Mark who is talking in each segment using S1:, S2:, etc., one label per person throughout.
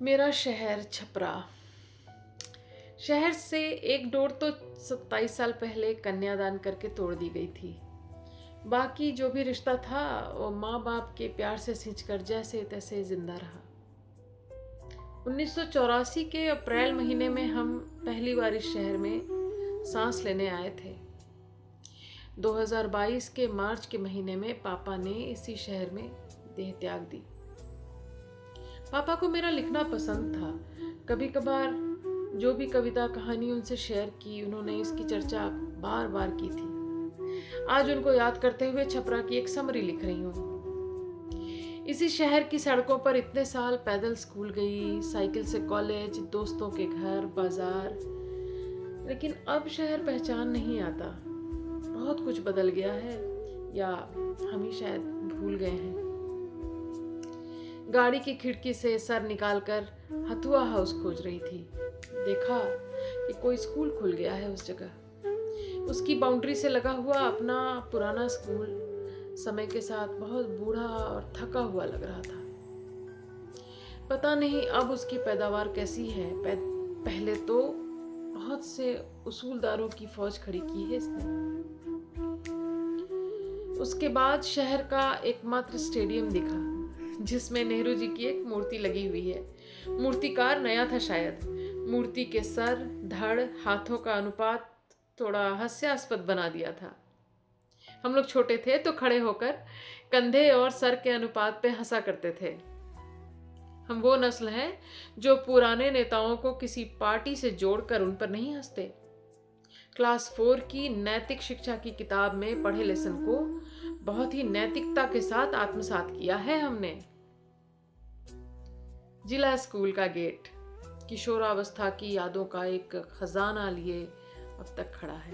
S1: मेरा शहर छपरा। शहर से एक डोर तो 27 साल पहले कन्यादान करके तोड़ दी गई थी। बाकी जो भी रिश्ता था वो माँ बाप के प्यार से सिंचकर जैसे तैसे जिंदा रहा। 1984 के अप्रैल महीने में हम पहली बार इस शहर में सांस लेने आए थे। 2022 के मार्च के महीने में पापा ने इसी शहर में देह त्याग दी। पापा को मेरा लिखना पसंद था। कभी कभार जो भी कविता कहानी उनसे शेयर की, उन्होंने इसकी चर्चा बार बार की थी। आज उनको याद करते हुए छपरा की एक समरी लिख रही हूँ। इसी शहर की सड़कों पर इतने साल पैदल स्कूल गई, साइकिल से कॉलेज, दोस्तों के घर, बाजार, लेकिन अब शहर पहचान नहीं आता। बहुत कुछ बदल गया है या हम ही शायद भूल गए हैं। गाड़ी की खिड़की से सर निकालकर हथुआ हाउस खोज रही थी। देखा कि कोई स्कूल खुल गया है उस जगह। उसकी बाउंड्री से लगा हुआ अपना पुराना स्कूल समय के साथ बहुत बूढ़ा और थका हुआ लग रहा था। पता नहीं अब उसकी पैदावार कैसी है। पहले तो बहुत से उसूलदारों की फौज खड़ी की है इसने। उसके बाद शहर का एकमात्र स्टेडियम दिखा जिसमें नेहरू जी की एक मूर्ति लगी हुई है। मूर्तिकार नया था शायद। मूर्ति के सर, धड़, हाथों का अनुपात थोड़ा हास्यास्पद बना दिया था। हम लोग छोटे थे तो खड़े होकर कंधे और सर के अनुपात पे हंसा करते थे। हम वो नस्ल हैं जो पुराने नेताओं को किसी पार्टी से जोड़कर उन पर नहीं हंसते। क्लास 4 की नैतिक शिक्षा की किताब में पढ़े लेसन को बहुत ही नैतिकता के साथ आत्मसात किया है हमने। जिला स्कूल का गेट किशोरावस्था की यादों का एक खजाना लिए अब तक खड़ा है,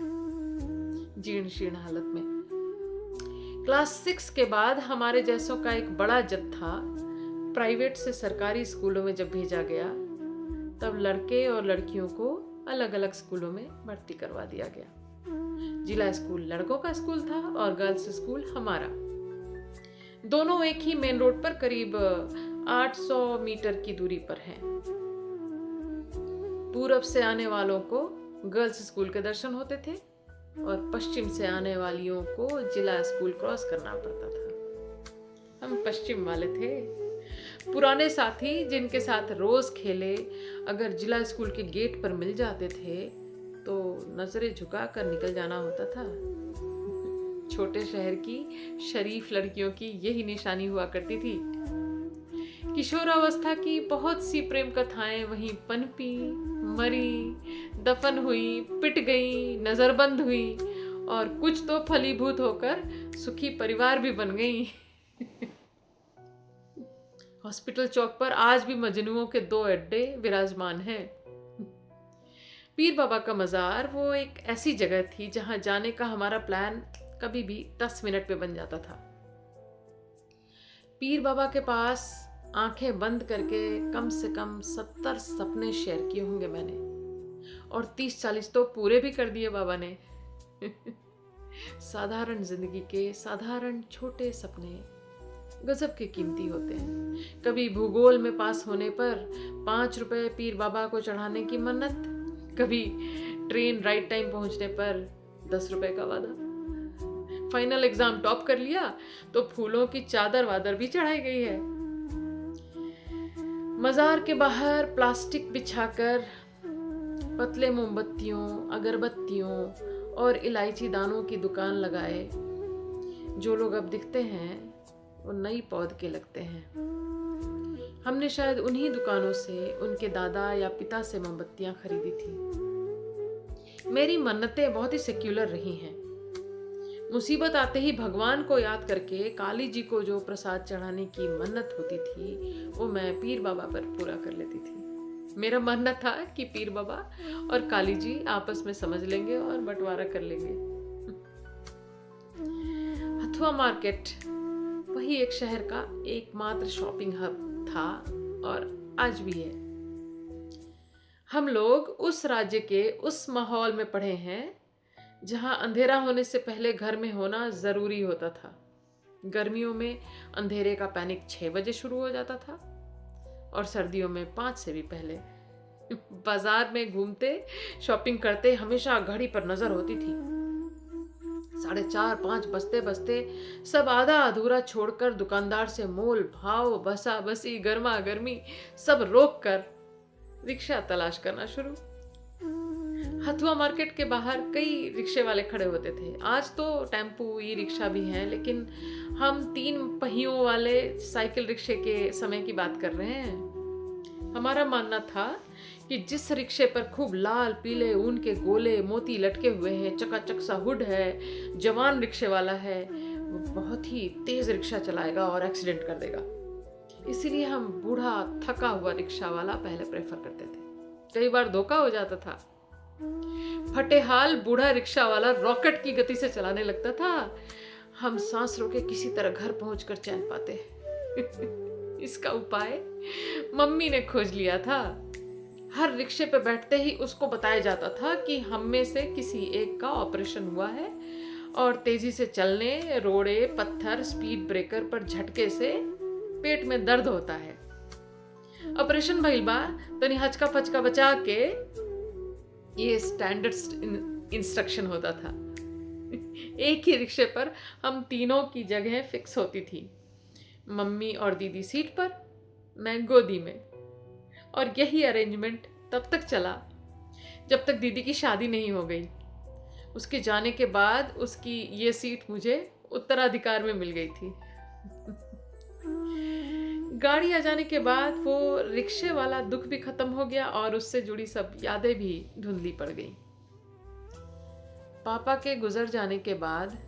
S1: जीर्ण शीर्ण हालत में। क्लास 6 के बाद हमारे जैसों का एक बड़ा जत्था प्राइवेट से सरकारी स्कूलों में जब भेजा गया, तब लड़के और लड़कियों को अलग अलग स्कूलों में भर्ती करवा दिया गया। जिला स्कूल लड़कों का स्कूल था और गर्ल्स स्कूल हमारा। दोनों एक ही मेन रोड पर करीब 800 मीटर की दूरी पर हैं। पूरब से आने वालों को गर्ल्स स्कूल के दर्शन होते थे और पश्चिम से आने वालियों को जिला स्कूल क्रॉस करना पड़ता था। हम पश्चिम वाले थे। पुराने साथी जिनके साथ रोज खेले अगर जिला स्कूल के गेट पर मिल जाते थे तो नजरें झुकाकर निकल जाना होता था। छोटे शहर की शरीफ लड़कियों की यही निशानी हुआ करती थी। किशोरावस्था की बहुत सी प्रेम कथाएं वहीं पनपी, मरी, दफन हुई, पिट गई, नजरबंद हुई और कुछ तो फलीभूत होकर सुखी परिवार भी बन गई। हॉस्पिटल चौक पर आज भी मजनुओं के 2 अड्डे विराजमान हैं। पीर बाबा का मज़ार वो एक ऐसी जगह थी जहां जाने का हमारा प्लान कभी भी 10 मिनट में बन जाता था। पीर बाबा के पास आंखें बंद करके कम से कम 70 सपने शेयर किए होंगे मैंने, और 30-40 तो पूरे भी कर दिए बाबा ने। साधारण जिंदगी के साधारण छोटे सपने गजब के कीमती होते हैं। कभी भूगोल में पास होने पर 5 रुपए पीर बाबा को चढ़ाने की मन्नत, कभी ट्रेन राइट टाइम पहुंचने पर 10 रुपए का वादा। फाइनल एग्जाम टॉप कर लिया तो फूलों की चादर वादर भी चढ़ाई गई है। मजार के बाहर प्लास्टिक बिछाकर पतले मोमबत्तियों, अगरबत्तियों और इलायची दानों की दुकान लगाए। जो लोग अब दिखते हैं वो नई पौध के लगते हैं। हमने शायद उन्हीं दुकानों से उनके दादा या पिता से मोमबत्तियां खरीदी थी। मेरी मन्नतें बहुत ही सेक्युलर रही हैं। मुसीबत आते ही भगवान को याद करके काली जी को जो प्रसाद चढ़ाने की मन्नत होती थी वो मैं पीर बाबा पर पूरा कर लेती थी। मेरा मानना था कि पीर बाबा और काली जी आपस में समझ लेंगे और बंटवारा कर लेंगे। हथुआ मार्केट वही एक शहर का एकमात्र शॉपिंग हब था और आज भी है। हम लोग उस राज्य के उस माहौल में पढ़े हैं जहां अंधेरा होने से पहले घर में होना जरूरी होता था। गर्मियों में अंधेरे का पैनिक 6 बजे शुरू हो जाता था। और सर्दियों में 5 से भी पहले। बाजार में घूमते, शॉपिंग करते हमेशा घड़ी पर नजर होती थी। 4:30-5 बजते बजते सब आधा अधूरा छोड़कर दुकानदार से मोल भाव, बसा बसी, गर्मा गर्मी सब रोक कर रिक्शा तलाश करना शुरू। हथुआ मार्केट के बाहर कई रिक्शे वाले खड़े होते थे। आज तो टेम्पो, ई रिक्शा भी हैं, लेकिन हम 3 पहियों वाले साइकिल रिक्शे के समय की बात कर रहे हैं। हमारा मानना था कि जिस रिक्शे पर खूब लाल पीले ऊन के गोले मोती लटके हुए हैं, चकाचक सा हुड है, जवान रिक्शे वाला है, वो बहुत ही तेज रिक्शा चलाएगा और एक्सीडेंट कर देगा। इसीलिए हम बूढ़ा थका हुआ रिक्शा वाला पहले प्रेफर करते थे। कई बार धोखा हो जाता था। फटेहाल बूढ़ा रिक्शा वाला रॉकेट की गति से चलाने लगता था। हम सांस रोके किसी तरह घर पहुंचकर चैन पाते। इसका उपाय मम्मी ने खोज लिया था। हर रिक्शे पे बैठते ही उसको बताया जाता था कि हम में से किसी एक का ऑपरेशन हुआ है और तेजी से चलने, रोड़े, पत्थर, स्पीड ब्रेकर पर झटके से पेट में दर्द होता है। ऑपरेशन भइल बा, तनी हचका फचका बचा के, ये स्टैंडर्ड इंस्ट्रक्शन होता था। एक ही रिक्शे पर हम तीनों की जगह फिक्स होती थी। मम्मी और दीदी सीट पर, मैं गोदी में। और यही अरेंजमेंट तब तक चला जब तक दीदी की शादी नहीं हो गई। उसके जाने के बाद उसकी ये सीट मुझे उत्तराधिकार में मिल गई थी। गाड़ी आ जाने के बाद वो रिक्शे वाला दुख भी खत्म हो गया और उससे जुड़ी सब यादें भी धुंधली पड़ गई। पापा के गुजर जाने के बाद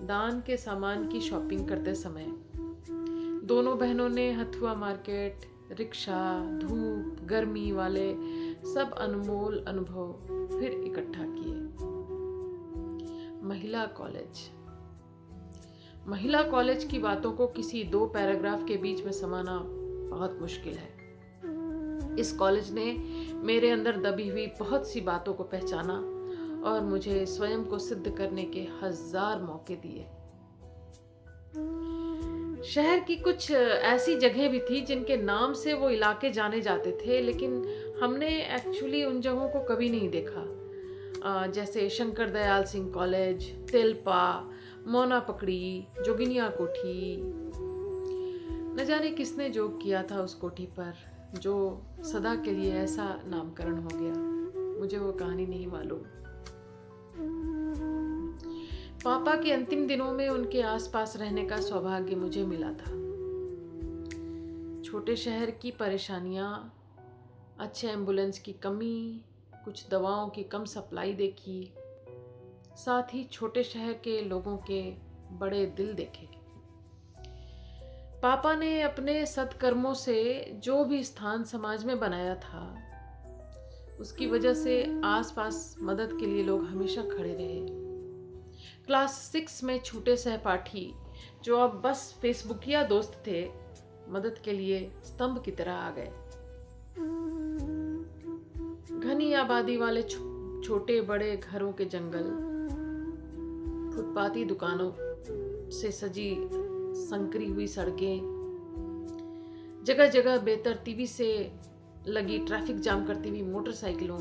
S1: दान के सामान की शॉपिंग करते समय दोनों बहनों ने हथुआ मार्केट, रिक्शा, धूप, गर्मी वाले सब अनमोल अनुभव फिर इकट्ठा किए। महिला कॉलेज की बातों को किसी 2 पैराग्राफ के बीच में समाना बहुत मुश्किल है। इस कॉलेज ने मेरे अंदर दबी हुई बहुत सी बातों को पहचाना और मुझे स्वयं को सिद्ध करने के 1000 मौके दिए। शहर की कुछ ऐसी जगह भी थी जिनके नाम से वो इलाके जाने जाते थे, लेकिन हमने एक्चुअली उन जगहों को कभी नहीं देखा। जैसे शंकर दयाल सिंह कॉलेज, तेलपा, मोना पकड़ी, जोगिनिया कोठी। न जाने किसने जोग किया था उस कोठी पर, जो सदा के लिए ऐसा नामकरण हो गया। मुझे वो कहानी नहीं मालूम। पापा के अंतिम दिनों में उनके आसपास रहने का सौभाग्य मुझे मिला था। छोटे शहर की परेशानियां, अच्छे एम्बुलेंस की कमी, कुछ दवाओं की कम सप्लाई देखी, साथ ही छोटे शहर के लोगों के बड़े दिल देखे। पापा ने अपने सत्कर्मों से जो भी स्थान समाज में बनाया था, उसकी वजह से आसपास मदद के लिए लोग हमेशा खड़े रहे। क्लास 6 में छूटे सहपाठी जो अब बस फेसबुकिया दोस्त थे, मदद के लिए स्तंभ की तरह आ गए। घनी आबादी वाले छोटे बड़े घरों के जंगल, फुटपाती दुकानों से सजी संकरी हुई सड़कें, जगह जगह बेतरतीबी से लगी ट्रैफिक जाम करती हुई मोटरसाइकिलों,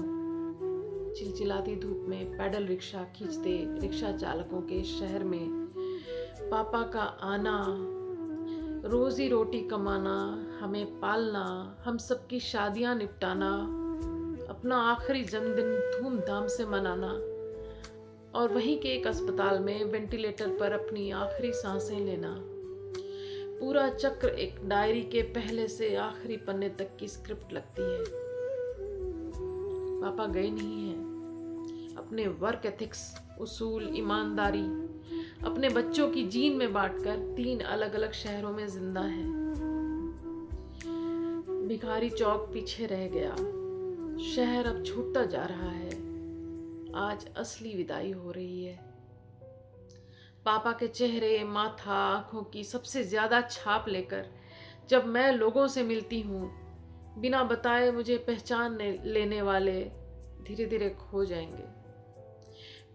S1: चिलचिलाती धूप में पैडल रिक्शा खींचते रिक्शा चालकों के शहर में पापा का आना, रोजी रोटी कमाना, हमें पालना, हम सबकी शादियां निपटाना, अपना आखिरी जन्मदिन धूमधाम से मनाना और वहीं के एक अस्पताल में वेंटिलेटर पर अपनी आखिरी सांसें लेना। पूरा चक्र एक डायरी के पहले से आखिरी पन्ने तक की स्क्रिप्ट लगती है। पापा गए नहीं हैं। अपने वर्क एथिक्स, उसूल, ईमानदारी अपने बच्चों की जीन में बांटकर 3 अलग अलग शहरों में जिंदा हैं। भिखारी चौक पीछे रह गया, शहर अब छूटता जा रहा है। आज असली विदाई हो रही है। पापा के चेहरे, माथा, आंखों की सबसे ज्यादा छाप लेकर जब मैं लोगों से मिलती हूँ, बिना बताए मुझे पहचान लेने वाले धीरे धीरे खो जाएंगे।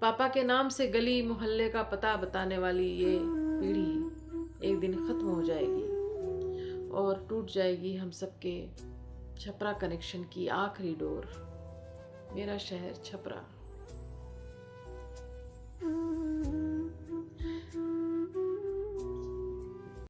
S1: पापा के नाम से गली मोहल्ले का पता बताने वाली ये पीढ़ी एक दिन खत्म हो जाएगी और टूट जाएगी हम सबके छपरा कनेक्शन की आखिरी डोर। मेरा शहर छपरा।